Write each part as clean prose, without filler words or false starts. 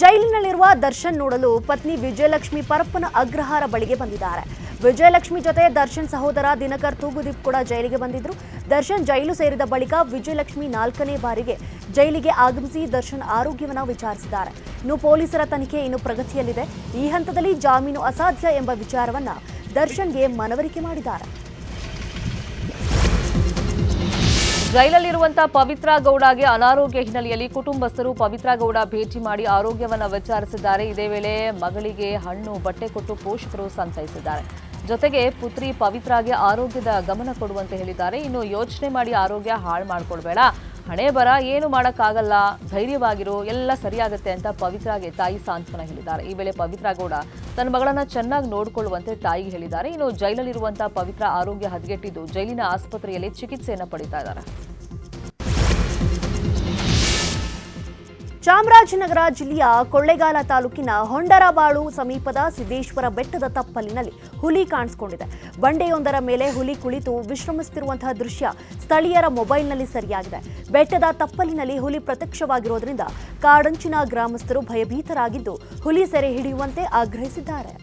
ಜೈಲಿನಲ್ಲಿರುವ ದರ್ಶನ್ ನೋಡಲು ಪತ್ನಿ ವಿಜಯಲಕ್ಷ್ಮಿ ಪರಪ್ಪನ ಅಗ್ರಹಾರ ಬಳಿಗೆ ಬಂದಿದ್ದಾರೆ. ವಿಜಯಲಕ್ಷ್ಮಿ ಜೊತೆ ದರ್ಶನ್ ಸಹೋದರ ದಿನಕರ್ ತೂಗುದೀಪ್ ಕೂಡ ಜೈಲಿಗೆ ಬಂದಿದ್ರು. ದರ್ಶನ್ ಜೈಲು ಸೇರಿದ ಬಳಿಕ ವಿಜಯಲಕ್ಷ್ಮಿ 4ನೇ ಬಾರಿಗೆ ಜೈಲಿಗೆ ಆಗಮಿಸಿ ದರ್ಶನ್ ಆರೋಗ್ಯವನ್ನು ವಿಚಾರಿಸಿದ್ದಾರೆ. ಇನ್ನು ಪೊಲೀಸರ ತನಿಖೆ ಇನ್ನು ಪ್ರಗತಿಯಲ್ಲಿದೆ. ಈ ಹಂತದಲ್ಲಿ ಜಾಮೀನು ಅಸಾಧ್ಯ ಎಂಬ ವಿಚಾರವನ್ನ ದರ್ಶನ್ಗೆ ಮನವರಿಕೆ ಮಾಡಿದ್ದಾರೆ. ಜೈಲಲ್ಲಿರುವಂತಹ ಪವಿತ್ರ ಗೌಡಗೆ ಅನಾರೋಗ್ಯ ಹಿನ್ನೆಲೆಯಲ್ಲಿ ಕುಟುಂಬಸ್ಥರು ಪವಿತ್ರ ಗೌಡ ಭೇಟಿ ಮಾಡಿ ಆರೋಗ್ಯವನ್ನು ವಿಚಾರಿಸಿದ್ದಾರೆ. ಇದೇ ವೇಳೆ ಮಗಳಿಗೆ ಹಣ್ಣು ಬಟ್ಟೆ ಕೊಟ್ಟು ಪೋಷಕರು ಸಂತೈಸಿದ್ದಾರೆ. ಜೊತೆಗೆ ಪುತ್ರಿ ಪವಿತ್ರಾಗೆ ಆರೋಗ್ಯದ ಗಮನ ಕೊಡುವಂತೆ ಹೇಳಿದ್ದಾರೆ. ಇನ್ನು ಯೋಚನೆ ಮಾಡಿ ಆರೋಗ್ಯ ಹಾಳು ಮಾಡ್ಕೊಳ್ಬೇಡ, ಹಣೆ ಬರ ಏನು ಮಾಡೋಕ್ಕಾಗಲ್ಲ, ಧೈರ್ಯವಾಗಿರು, ಎಲ್ಲ ಸರಿಯಾಗುತ್ತೆ ಅಂತ ಪವಿತ್ರಾಗೆ ತಾಯಿ ಸಾಂತ್ವನ ಹೇಳಿದ್ದಾರೆ. ಈ ವೇಳೆ ಪವಿತ್ರ ಗೌಡ ತನ್ನ ಮಗಳನ್ನ ಚೆನ್ನಾಗಿ ನೋಡಿಕೊಳ್ಳುವಂತೆ ತಾಯಿಗೆ ಹೇಳಿದ್ದಾರೆ. ಇನ್ನು ಜೈಲಲ್ಲಿರುವಂತಹ ಪವಿತ್ರ ಆರೋಗ್ಯ ಹದಗೆಟ್ಟಿದ್ದು ಜೈಲಿನ ಆಸ್ಪತ್ರೆಯಲ್ಲಿ ಚಿಕಿತ್ಸೆಯನ್ನು ಪಡಿತಾ ಇದ್ದಾರೆ. ಚಾಮರಾಜನಗರ ಜಿಲ್ಲೆಯ ಕೊಳ್ಳೇಗಾಲ ತಾಲೂಕಿನ ಹೊಂಡರಬಾಳು ಸಮೀಪದ ಸಿದ್ದೇಶ್ವರ ಬೆಟ್ಟದ ತಪ್ಪಲಿನಲ್ಲಿ ಹುಲಿ ಕಾಣಿಸಿಕೊಂಡಿದೆ. ಬಂಡೆಯೊಂದರ ಮೇಲೆ ಹುಲಿ ಕುಳಿತು ವಿಶ್ರಮಿಸುತ್ತಿರುವಂತಹ ದೃಶ್ಯ ಸ್ಥಳೀಯರ ಮೊಬೈಲ್ನಲ್ಲಿ ಸೆರೆಯಾಗಿದೆ. ಬೆಟ್ಟದ ತಪ್ಪಲಿನಲ್ಲಿ ಹುಲಿ ಪ್ರತ್ಯಕ್ಷವಾಗಿರೋದ್ರಿಂದ ಕಾಡಂಚಿನ ಗ್ರಾಮಸ್ಥರು ಭಯಭೀತರಾಗಿದ್ದು ಹುಲಿ ಸೆರೆ ಹಿಡಿಯುವಂತೆ ಆಗ್ರಹಿಸಿದ್ದಾರೆ.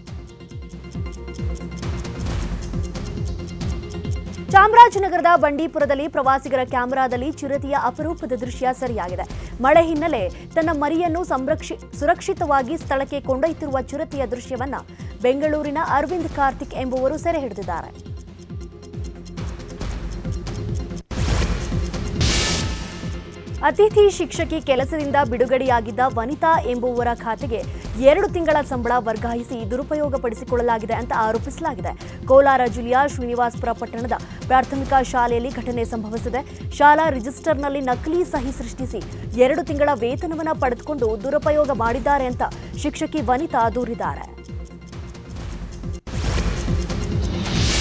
ಚಾಮರಾಜನಗರದ ಬಂಡೀಪುರದಲ್ಲಿ ಪ್ರವಾಸಿಗರ ಕ್ಯಾಮೆರಾದಲ್ಲಿ ಚಿರತೆಯ ಅಪರೂಪದ ದೃಶ್ಯ ಸೆರೆಯಾಗಿದೆ. ಮಳೆ ಹಿನ್ನೆಲೆ ತನ್ನ ಮರಿಯನ್ನು ಸುರಕ್ಷಿತವಾಗಿ ಸ್ಥಳಕ್ಕೆ ಕೊಂಡೊಯ್ತಿರುವ ಚಿರತೆಯ ದೃಶ್ಯವನ್ನ ಬೆಂಗಳೂರಿನ ಅರವಿಂದ್ ಕಾರ್ತಿಕ್ ಎಂಬುವರು ಸೆರೆ ಹಿಡಿದಿದ್ದಾರೆ. ಅತಿಥಿ ಶಿಕ್ಷಕಿ ಕೆಲಸದಿಂದ ಬಿಡುಗಡೆಯಾಗಿದ್ದ ವನಿತಾ ಎಂಬುವರ ಖಾತೆಗೆ 2 ತಿಂಗಳ ಸಂಬಳ ವರ್ಗಾಯಿಸಿ ದುರುಪಯೋಗಪಡಿಸಿಕೊಳ್ಳಲಾಗಿದೆ ಅಂತ ಆರೋಪಿಸಲಾಗಿದೆ. ಕೋಲಾರ ಜಿಲ್ಲೆಯ ಶ್ರೀನಿವಾಸಪುರ ಪಟ್ಟಣದ ಪ್ರಾಥಮಿಕ ಶಾಲೆಯಲ್ಲಿ ಘಟನೆ ಸಂಭವಿಸಿದೆ. ಶಾಲಾ ರಿಜಿಸ್ಟರ್ನಲ್ಲಿ ನಕಲಿ ಸಹಿ ಸೃಷ್ಟಿಸಿ 2 ತಿಂಗಳ ವೇತನವನ್ನು ಪಡೆದುಕೊಂಡು ದುರುಪಯೋಗ ಮಾಡಿದ್ದಾರೆ ಅಂತ ಶಿಕ್ಷಕಿ ವನಿತಾ ದೂರಿದ್ದಾರೆ.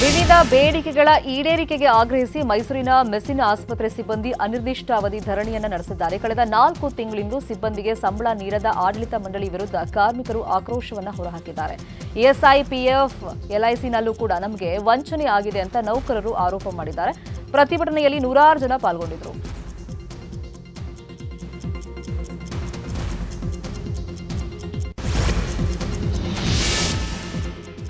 ವಿವಿಧ ಬೇಡಿಕೆಗಳ ಈಡೇರಿಕೆಗೆ ಆಗ್ರಹಿಸಿ ಮೈಸೂರಿನ ಮೆಸ್ಸಿನ ಆಸ್ಪತ್ರೆ ಸಿಬ್ಬಂದಿ ಅನಿರ್ದಿಷ್ಟಾವಧಿ ಧರಣಿಯನ್ನು ನಡೆಸಿದ್ದಾರೆ. ಕಳೆದ 4 ತಿಂಗಳಿಂದ ಸಿಬ್ಬಂದಿಗೆ ಸಂಬಳ ನೀಡದ ಆಡಳಿತ ಮಂಡಳಿ ವಿರುದ್ಧ ಕಾರ್ಮಿಕರು ಆಕ್ರೋಶವನ್ನು ಹೊರಹಾಕಿದ್ದಾರೆ. ಇಎಸ್ಐ, ಪಿಎಫ್, ಎಲ್ಐಸಿನಲ್ಲೂ ಕೂಡ ನಮಗೆ ವಂಚನೆ ಆಗಿದೆ ಅಂತ ನೌಕರರು ಆರೋಪ ಮಾಡಿದ್ದಾರೆ. ಪ್ರತಿಭಟನೆಯಲ್ಲಿ 100 ಜನ ಪಾಲ್ಗೊಂಡಿದ್ದರು.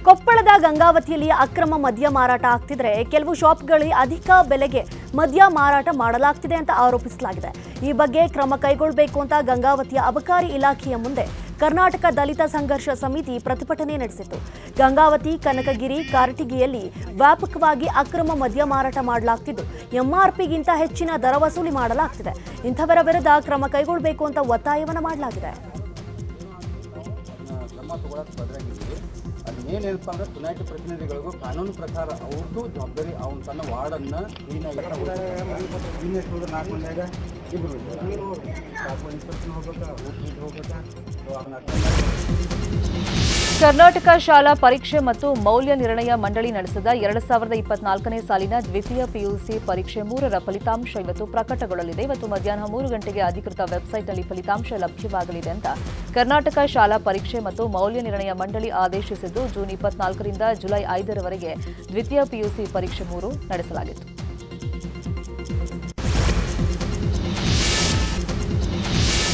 ಕೊಪ್ಪಳದ ಗಂಗಾವತಿಯಲ್ಲಿ ಅಕ್ರಮ ಮದ್ಯ ಮಾರಾಟ ಆಗ್ತಿದ್ರೆ ಕೆಲವು ಶಾಪ್ಗಳಲ್ಲಿ ಅಧಿಕ ಬೆಲೆಗೆ ಮದ್ಯ ಮಾರಾಟ ಮಾಡಲಾಗ್ತಿದೆ ಅಂತ ಆರೋಪಿಸಲಾಗಿದೆ. ಈ ಬಗ್ಗೆ ಕ್ರಮ ಕೈಗೊಳ್ಳಬೇಕು ಅಂತ ಗಂಗಾವತಿಯ ಅಬಕಾರಿ ಇಲಾಖೆಯ ಮುಂದೆ ಕರ್ನಾಟಕ ದಲಿತ ಸಂಘರ್ಷ ಸಮಿತಿ ಪ್ರತಿಭಟನೆ ನಡೆಸಿತು. ಗಂಗಾವತಿ, ಕನಕಗಿರಿ, ಕಾರಟಗಿಯಲ್ಲಿ ವ್ಯಾಪಕವಾಗಿ ಅಕ್ರಮ ಮದ್ಯ ಮಾರಾಟ ಮಾಡಲಾಗ್ತಿದ್ದು ಎಂಆರ್ಪಿಗಿಂತ ಹೆಚ್ಚಿನ ದರ ವಸೂಲಿ ಮಾಡಲಾಗ್ತಿದೆ. ಇಂಥವರ ವಿರುದ್ಧ ಕ್ರಮ ಕೈಗೊಳ್ಳಬೇಕು ಅಂತ ಒತ್ತಾಯವನ್ನು ಮಾಡಲಾಗಿದೆ. ಏನೇನಪ್ಪ ಅಂದ್ರೆ ಚುನಾಯಿತ ಪ್ರತಿನಿಧಿಗಳಿಗೂ ಕಾನೂನು ಪ್ರಕಾರ ಅವ್ರದ್ದು ಜವಾಬ್ದಾರಿ. ಅವನು ತನ್ನ ವಾರ್ಡನ್ನು ಕರ್ನಾಟಕ ಶಾಲಾ ಪರೀಕ್ಷೆ ಮತ್ತು ಮೌಲ್ಯ ನಿರ್ಣಯ ಮಂಡಳಿ ನಡೆಸಿದ 2024ನೇ ಸಾಲಿನ ದ್ವಿತೀಯ ಪಿಯುಸಿ ಪರೀಕ್ಷೆ 3ರ ಫಲಿತಾಂಶ ಇವತ್ತು ಪ್ರಕಟಗೊಳ್ಳಲಿದೆ. ಇವತ್ತು ಮಧ್ಯಾಹ್ನ 3 ಗಂಟೆಗೆ ಅಧಿಕೃತ ವೆಬ್ಸೈಟ್ನಲ್ಲಿ ಫಲಿತಾಂಶ ಲಭ್ಯವಾಗಲಿದೆ ಅಂತ ಕರ್ನಾಟಕ ಶಾಲಾ ಪರೀಕ್ಷೆ ಮತ್ತು ಮೌಲ್ಯ ನಿರ್ಣಯ ಮಂಡಳಿ ಆದೇಶಿಸಿದ್ದು ಜೂನ್ 24ರಿಂದ ಜುಲೈ 5ರವರೆಗೆ ದ್ವಿತೀಯ ಪಿಯುಸಿ ಪರೀಕ್ಷೆ 3 ನಡೆಸಲಾಗಿತ್ತು.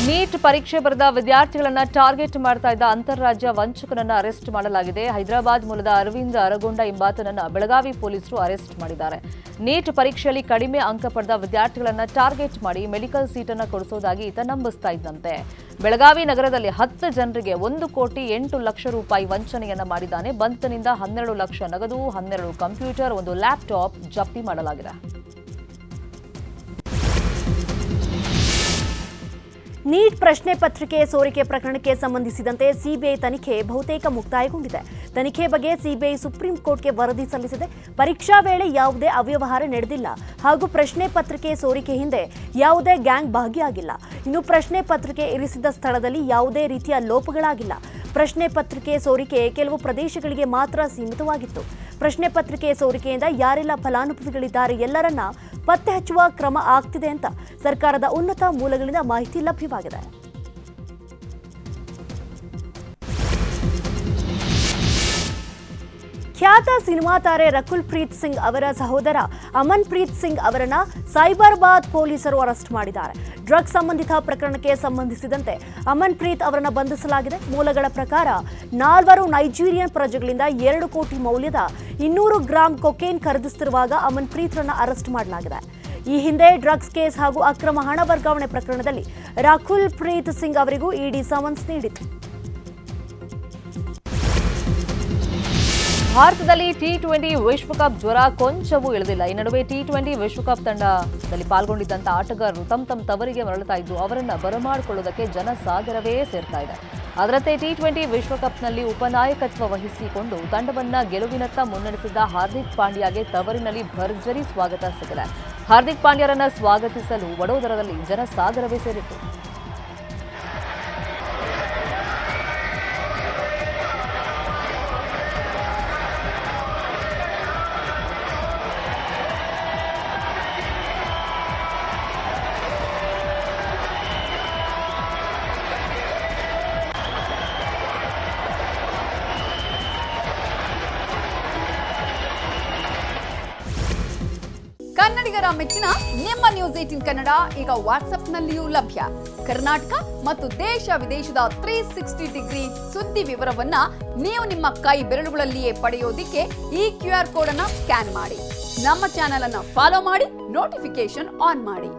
ನೀಟ್ ಪರೀಕ್ಷೆ ಬರೆದ ವಿದ್ಯಾರ್ಥಿಗಳನ್ನು ಟಾರ್ಗೆಟ್ ಮಾಡ್ತಾ ಇದ್ದ ಅಂತಾರಾಜ್ಯ ವಂಚಕನನ್ನು ಅರೆಸ್ಟ್ ಮಾಡಲಾಗಿದೆ. ಹೈದರಾಬಾದ್ ಮೂಲದ ಅರವಿಂದ್ ಅರಗೊಂಡ ಎಂಬಾತನನ್ನು ಬೆಳಗಾವಿ ಪೊಲೀಸರು ಅರೆಸ್ಟ್ ಮಾಡಿದ್ದಾರೆ. ನೀಟ್ ಪರೀಕ್ಷೆಯಲ್ಲಿ ಕಡಿಮೆ ಅಂಕ ಪಡೆದ ವಿದ್ಯಾರ್ಥಿಗಳನ್ನು ಟಾರ್ಗೆಟ್ ಮಾಡಿ ಮೆಡಿಕಲ್ ಸೀಟನ್ನು ಕೊಡಿಸೋದಾಗಿ ಈತ ನಂಬಿಸ್ತಾ ಇದ್ದಂತೆ. ಬೆಳಗಾವಿ ನಗರದಲ್ಲಿ 10 ಜನರಿಗೆ 1,08,00,000 ರೂಪಾಯಿ ವಂಚನೆಯನ್ನ ಮಾಡಿದ್ದಾನೆ. ಬಂಧನದಿಂದ 12 ಲಕ್ಷ ನಗದು, 12 ಕಂಪ್ಯೂಟರ್, 1 ಲ್ಯಾಪ್ಟಾಪ್ ಜಪ್ತಿ ಮಾಡಲಾಗಿದೆ. ನೀಟ್ ಪ್ರಶ್ನೆ ಪತ್ರಿಕೆ ಸೋರಿಕೆ ಪ್ರಕರಣಕ್ಕೆ ಸಂಬಂಧಿಸಿದಂತೆ ಸಿಬಿಐ ತನಿಖೆ ಬಹುತೇಕ ಮುಕ್ತಾಯಗೊಂಡಿದೆ. ತನಿಖೆ ಬಗ್ಗೆ ಸಿಬಿಐ ಸುಪ್ರೀಂ ಕೋರ್ಟ್ಗೆ ವರದಿ ಸಲ್ಲಿಸಿದೆ. ಪರೀಕ್ಷಾ ವೇಳೆ ಯಾವುದೇ ಅವ್ಯವಹಾರ ನಡೆದಿಲ್ಲ ಹಾಗೂ ಪ್ರಶ್ನೆ ಪತ್ರಿಕೆ ಸೋರಿಕೆ ಹಿಂದೆ ಯಾವುದೇ ಗ್ಯಾಂಗ್ ಭಾಗಿಯಾಗಿಲ್ಲ. ಇನ್ನು ಪ್ರಶ್ನೆ ಪತ್ರಿಕೆ ಇರಿಸಿದ ಸ್ಥಳದಲ್ಲಿ ಯಾವುದೇ ರೀತಿಯ ಲೋಪಗಳಾಗಿಲ್ಲ. ಪ್ರಶ್ನೆ ಪತ್ರಿಕೆ ಸೋರಿಕೆ ಕೆಲವು ಪ್ರದೇಶಗಳಿಗೆ ಮಾತ್ರ ಸೀಮಿತವಾಗಿತ್ತು. ಪ್ರಶ್ನೆ ಪತ್ರಿಕೆ ಸೋರಿಕೆಯಿಂದ ಯಾರೆಲ್ಲ ಫಲಾನುಭವಿಗಳಿದ್ದಾರೆ ಎಲ್ಲರನ್ನ ಪತ್ತೆ ಹಚ್ಚುವ ಕ್ರಮ ಆಗ್ತಿದೆ ಅಂತ ಸರ್ಕಾರದ ಉನ್ನತ ಮೂಲಗಳಿಂದ ಮಾಹಿತಿ ಲಭ್ಯವಾಗಿದೆ. ಖ್ಯಾತ ಸಿನಿಮಾ ತಾರೆ ರಕುಲ್ ಪ್ರೀತ್ ಸಿಂಗ್ ಅವರ ಸಹೋದರ ಅಮನ್ ಪ್ರೀತ್ ಸಿಂಗ್ ಅವರನ್ನ ಸೈಬರಾಬಾದ್ ಪೊಲೀಸರು ಅರೆಸ್ಟ್ ಮಾಡಿದ್ದಾರೆ. ಡ್ರಗ್ಸ್ ಸಂಬಂಧಿತ ಪ್ರಕರಣಕ್ಕೆ ಸಂಬಂಧಿಸಿದಂತೆ ಅಮನ್ ಪ್ರೀತ್ ಅವರನ್ನು ಬಂಧಿಸಲಾಗಿದೆ. ಮೂಲಗಳ ಪ್ರಕಾರ 4 ನೈಜೀರಿಯನ್ ಪ್ರಜೆಗಳಿಂದ 2 ಕೋಟಿ ಮೌಲ್ಯದ 200 ಗ್ರಾಂ ಕೊಕೇನ್ ಖರೀದಿಸುತ್ತಿರುವಾಗ ಅಮನ್ ಪ್ರೀತ್ರನ್ನ ಅರೆಸ್ಟ್ ಮಾಡಲಾಗಿದೆ. ಈ ಹಿಂದೆ ಡ್ರಗ್ಸ್ ಕೇಸ್ ಹಾಗೂ ಅಕ್ರಮ ಹಣ ವರ್ಗಾವಣೆ ಪ್ರಕರಣದಲ್ಲಿ ರಕುಲ್ ಪ್ರೀತ್ ಸಿಂಗ್ ಅವರಿಗೂ ಇಡಿ ಸಮನ್ಸ್ ನೀಡಿತು. ಭಾರತದಲ್ಲಿ ಟಿ20 ವಿಶ್ವಕಪ್ ಜ್ವರ ಕೊಂಚವೂ ಇಳಿದಿಲ್ಲ. ಈ ನಡುವೆ ಟಿ20 ವಿಶ್ವಕಪ್ ತಂಡದಲ್ಲಿ ಪಾಲ್ಗೊಂಡಿದ್ದಂಥ ಆಟಗಾರರು ತಮ್ಮ ತವರಿಗೆ ಮರಳುತ್ತಾ ಇದ್ದು ಅವರನ್ನು ಬರಮಾಡಿಕೊಳ್ಳುವುದಕ್ಕೆ ಜನಸಾಗರವೇ ಸೇರ್ತಾ ಇದೆ. ಅದರಂತೆ ಟಿ20 ವಿಶ್ವಕಪ್ನಲ್ಲಿ ಉಪನಾಯಕತ್ವ ವಹಿಸಿಕೊಂಡು ತಂಡವನ್ನು ಗೆಲುವಿನತ್ತ ಮುನ್ನಡೆಸಿದ್ದ ಹಾರ್ದಿಕ್ ಪಾಂಡ್ಯಗೆ ತವರಿನಲ್ಲಿ ಭರ್ಜರಿ ಸ್ವಾಗತ ಸಿಗಿದೆ. ಹಾರ್ದಿಕ್ ಪಾಂಡ್ಯರನ್ನು ಸ್ವಾಗತಿಸಲು ವಡೋದರದಲ್ಲಿ ಜನಸಾಗರವೇ ಸೇರಿತ್ತು. ಕನ್ನಡಿಗರ ಮೆಚ್ಚಿನ ನಿಮ್ಮ ನ್ಯೂಸ್ 18 ಕನ್ನಡ ಈಗ ವಾಟ್ಸ್ಆಪ್ನಲ್ಲಿಯೂ ಲಭ್ಯ. ಕರ್ನಾಟಕ ಮತ್ತು ದೇಶ ವಿದೇಶದ 360 ಡಿಗ್ರಿ ಸುದ್ದಿ ವಿವರವನ್ನ ನೀವು ನಿಮ್ಮ ಕೈ ಬೆರಳುಗಳಲ್ಲಿಯೇ ಪಡೆಯೋದಿಕ್ಕೆ ಈ QR ಕೋಡ್ ಅನ್ನು ಸ್ಕ್ಯಾನ್ ಮಾಡಿ. ನಮ್ಮ ಚಾನೆಲ್ ಅನ್ನು ಫಾಲೋ ಮಾಡಿ, ನೋಟಿಫಿಕೇಶನ್ ಆನ್ ಮಾಡಿ.